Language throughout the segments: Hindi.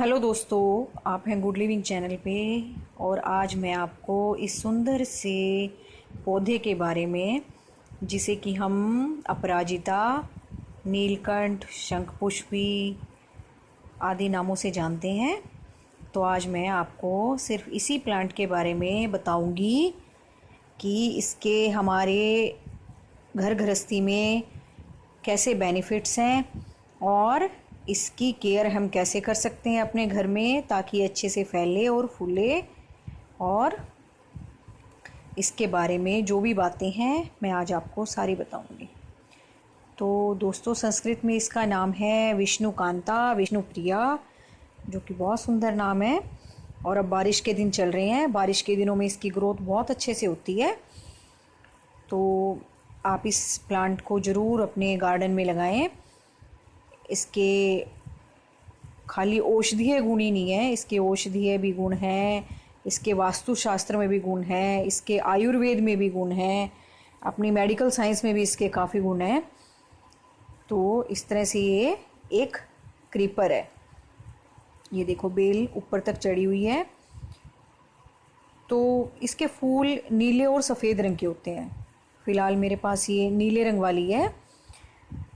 हेलो दोस्तों, आप हैं गुड लिविंग चैनल पे। और आज मैं आपको इस सुंदर से पौधे के बारे में, जिसे कि हम अपराजिता, नीलकंठ, शंखपुष्पी आदि नामों से जानते हैं, तो आज मैं आपको सिर्फ इसी प्लांट के बारे में बताऊंगी कि इसके हमारे घर गृहस्थी में कैसे बेनिफिट्स हैं और इसकी केयर हम कैसे कर सकते हैं अपने घर में ताकि अच्छे से फैले और फूले। और इसके बारे में जो भी बातें हैं मैं आज आपको सारी बताऊंगी। तो दोस्तों, संस्कृत में इसका नाम है विष्णुकांता, विष्णुप्रिया, जो कि बहुत सुंदर नाम है। और अब बारिश के दिन चल रहे हैं, बारिश के दिनों में इसकी ग्रोथ बहुत अच्छे से होती है। तो आप इस प्लांट को ज़रूर अपने गार्डन में लगाएं। इसके खाली औषधीय गुण ही नहीं है, इसके औषधीय भी गुण हैं, इसके वास्तुशास्त्र में भी गुण है, इसके आयुर्वेद में भी गुण है, अपनी मेडिकल साइंस में भी इसके काफ़ी गुण हैं। तो इस तरह से ये एक क्रीपर है। ये देखो, बेल ऊपर तक चढ़ी हुई है। तो इसके फूल नीले और सफ़ेद रंग के होते हैं। फ़िलहाल मेरे पास ये नीले रंग वाली है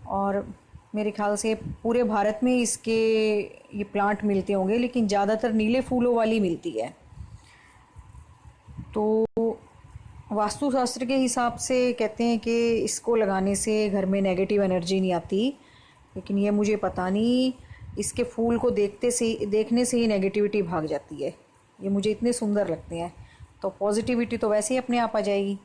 और मेरे ख्याल से पूरे भारत में इसके ये प्लांट मिलते होंगे, लेकिन ज़्यादातर नीले फूलों वाली मिलती है। तो वास्तुशास्त्र के हिसाब से कहते हैं कि इसको लगाने से घर में नेगेटिव एनर्जी नहीं आती, लेकिन ये मुझे पता नहीं, इसके फूल को देखने से ही नेगेटिविटी भाग जाती है। ये मुझे इतने सुंदर लगते हैं, तो पॉजिटिविटी तो वैसे ही अपने आप आ जाएगी।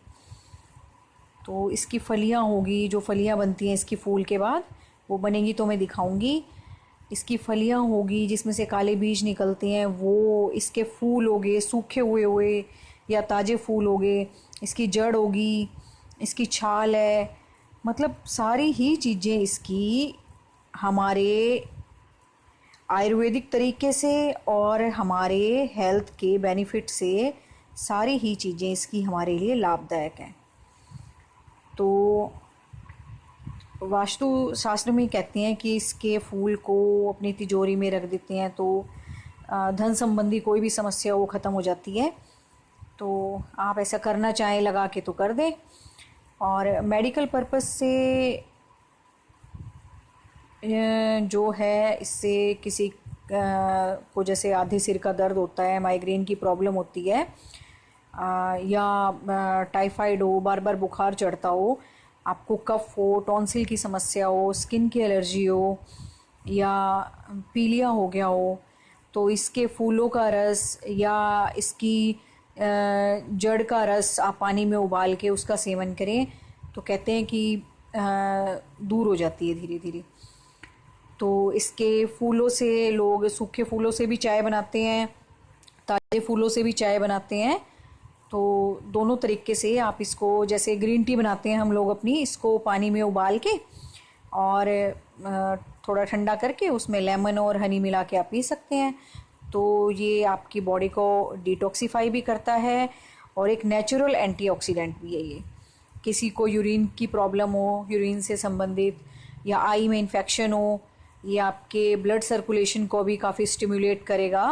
तो इसकी फलियां होगी, जो फलियां बनती हैं इसकी फूल के बाद, वो बनेगी तो मैं दिखाऊंगी। इसकी फलियां होगी जिसमें से काले बीज निकलते हैं, वो इसके फूल होंगे, सूखे हुए या ताज़े फूल होंगे। इसकी जड़ होगी, इसकी छाल है, मतलब सारी ही चीज़ें इसकी हमारे आयुर्वेदिक तरीके से और हमारे हेल्थ के बेनिफिट से सारी ही चीज़ें इसकी हमारे लिए लाभदायक हैं। तो वास्तु शास्त्र में कहते हैं कि इसके फूल को अपनी तिजोरी में रख देते हैं तो धन संबंधी कोई भी समस्या वो ख़त्म हो जाती है। तो आप ऐसा करना चाहें लगा के तो कर दें। और मेडिकल पर्पस से जो है, इससे किसी को जैसे आधे सिर का दर्द होता है, माइग्रेन की प्रॉब्लम होती है, या टाइफाइड हो, बार बार बुखार चढ़ता हो, आपको कफ हो, टॉन्सिल की समस्या हो, स्किन की एलर्जी हो, या पीलिया हो गया हो, तो इसके फूलों का रस या इसकी जड़ का रस आप पानी में उबाल के उसका सेवन करें तो कहते हैं कि दूर हो जाती है धीरे धीरे। तो इसके फूलों से लोग सूखे फूलों से भी चाय बनाते हैं, ताज़े फूलों से भी चाय बनाते हैं। तो दोनों तरीके से आप इसको, जैसे ग्रीन टी बनाते हैं हम लोग अपनी, इसको पानी में उबाल के और थोड़ा ठंडा करके उसमें लेमन और हनी मिला के आप पी सकते हैं। तो ये आपकी बॉडी को डिटॉक्सिफाई भी करता है और एक नेचुरल एंटीऑक्सीडेंट भी है ये। किसी को यूरिन की प्रॉब्लम हो, यूरिन से संबंधित, या आई में इन्फेक्शन हो, ये आपके ब्लड सर्कुलेशन को भी काफ़ी स्टिमुलेट करेगा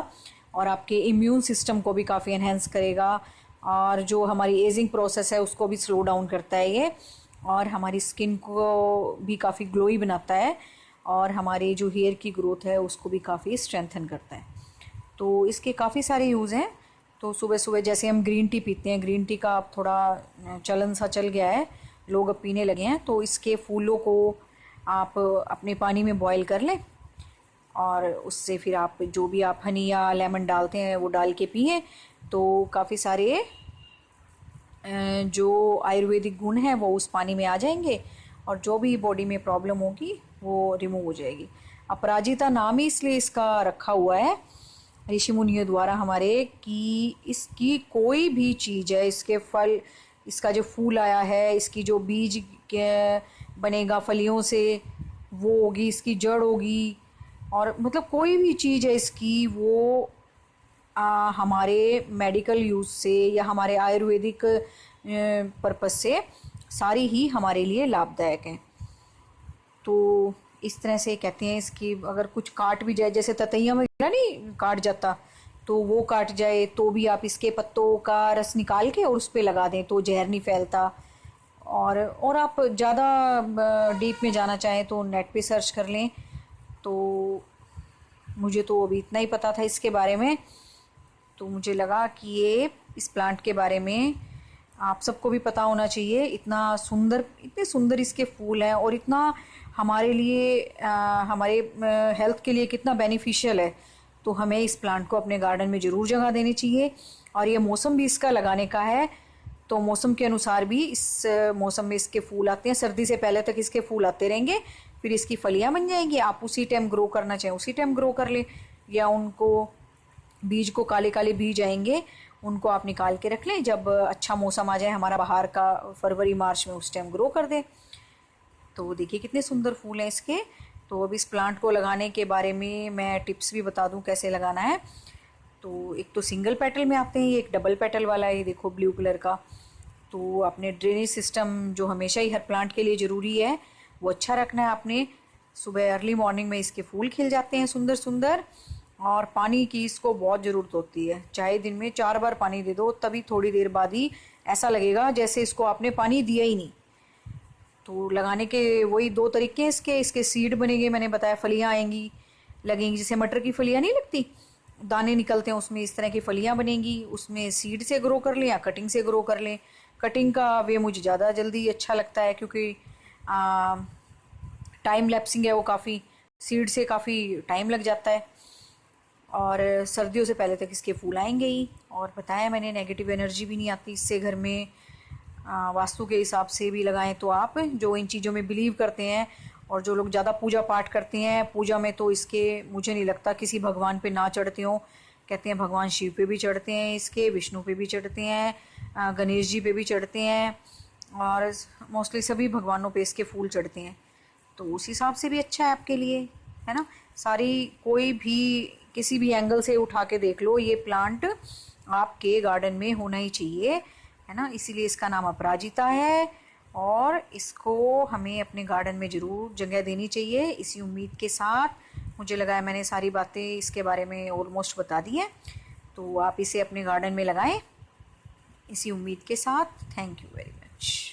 और आपके इम्यून सिस्टम को भी काफ़ी एनहेंस करेगा, और जो हमारी एजिंग प्रोसेस है उसको भी स्लो डाउन करता है ये, और हमारी स्किन को भी काफ़ी ग्लोई बनाता है, और हमारे जो हेयर की ग्रोथ है उसको भी काफ़ी स्ट्रेंथन करता है। तो इसके काफ़ी सारे यूज़ हैं। तो सुबह सुबह जैसे हम ग्रीन टी पीते हैं, ग्रीन टी का अब थोड़ा चलन सा चल गया है, लोग अब पीने लगे हैं, तो इसके फूलों को आप अपने पानी में बॉईल कर लें और उससे फिर आप जो भी आप हनी या लेमन डालते हैं वो डाल के पिएं, तो काफ़ी सारे जो आयुर्वेदिक गुण हैं वो उस पानी में आ जाएंगे और जो भी बॉडी में प्रॉब्लम होगी वो रिमूव हो जाएगी। अपराजिता नाम ही इसलिए इसका रखा हुआ है ऋषि मुनियों द्वारा हमारे, कि इसकी कोई भी चीज़ है, इसके फल, इसका जो फूल आया है, इसकी जो बीज बनेगा फलियों से वो होगी, इसकी जड़ होगी, और मतलब कोई भी चीज़ है इसकी, वो हमारे मेडिकल यूज़ से या हमारे आयुर्वेदिक पर्पस से सारी ही हमारे लिए लाभदायक हैं। तो इस तरह से कहते हैं इसकी, अगर कुछ काट भी जाए, जैसे ततैया में नहीं काट जाता, तो वो काट जाए तो भी आप इसके पत्तों का रस निकाल के और उस पर लगा दें तो जहर नहीं फैलता। और आप ज़्यादा डीप में जाना चाहें तो नेट पे सर्च कर लें। तो मुझे तो अभी इतना ही पता था इसके बारे में, तो मुझे लगा कि ये इस प्लांट के बारे में आप सबको भी पता होना चाहिए। इतने सुंदर इसके फूल हैं और इतना हमारे लिए हमारे हेल्थ के लिए कितना बेनिफिशियल है। तो हमें इस प्लांट को अपने गार्डन में ज़रूर जगह देनी चाहिए। और ये मौसम भी इसका लगाने का है, तो मौसम के अनुसार भी इस मौसम में इसके फूल आते हैं। सर्दी से पहले तक इसके फूल आते रहेंगे, फिर इसकी फलियां बन जाएंगी। आप उसी टाइम ग्रो करना चाहें उसी टाइम ग्रो कर लें, या उनको बीज को काले काले बीज आएंगे उनको आप निकाल के रख लें। जब अच्छा मौसम आ जाए हमारा बाहर का, फरवरी मार्च में, उस टाइम ग्रो कर दें। तो देखिए कितने सुंदर फूल हैं इसके। तो अब इस प्लांट को लगाने के बारे में मैं टिप्स भी बता दूं कैसे लगाना है। तो एक तो सिंगल पेटल में आते हैं, ये एक डबल पेटल वाला है, ये देखो ब्लू कलर का। तो अपने ड्रेनेज सिस्टम जो हमेशा ही हर प्लांट के लिए ज़रूरी है वो अच्छा रखना है आपने। सुबह अर्ली मॉर्निंग में इसके फूल खिल जाते हैं सुंदर सुंदर, और पानी की इसको बहुत ज़रूरत होती है। चाहे दिन में 4 बार पानी दे दो, तभी थोड़ी देर बाद ही ऐसा लगेगा जैसे इसको आपने पानी दिया ही नहीं। तो लगाने के वही 2 तरीके हैं इसके सीड बनेंगे, मैंने बताया, फलियां आएंगी लगेंगी, जैसे मटर की फलियां नहीं लगती, दाने निकलते हैं उसमें, इस तरह की फलियां बनेंगी। उसमें सीड से ग्रो कर लें या कटिंग से ग्रो कर लें। कटिंग का वे मुझे ज़्यादा जल्दी अच्छा लगता है, क्योंकि टाइम लैप्सिंग है वो काफ़ी, सीड से काफ़ी टाइम लग जाता है। और सर्दियों से पहले तक इसके फूल आएंगे ही। और बताया मैंने, नेगेटिव एनर्जी भी नहीं आती इससे घर में। वास्तु के हिसाब से भी लगाएं तो आप जो इन चीज़ों में बिलीव करते हैं, और जो लोग ज़्यादा पूजा पाठ करते हैं, पूजा में तो इसके मुझे नहीं लगता किसी भगवान पे ना चढ़ते हों। कहते हैं भगवान शिव पे भी चढ़ते हैं इसके, विष्णु पे भी चढ़ते हैं, गणेश जी पे भी चढ़ते हैं, और मोस्टली सभी भगवानों पे इसके फूल चढ़ते हैं। तो उस हिसाब से भी अच्छा है आपके लिए, है ना। कोई भी किसी भी एंगल से उठा के देख लो, ये प्लांट आपके गार्डन में होना ही चाहिए, है ना। इसीलिए इसका नाम अपराजिता है, और इसको हमें अपने गार्डन में ज़रूर जगह देनी चाहिए। इसी उम्मीद के साथ मुझे लगा है मैंने सारी बातें इसके बारे में ऑलमोस्ट बता दी हैं। तो आप इसे अपने गार्डन में लगाएं, इसी उम्मीद के साथ। Thank you very much.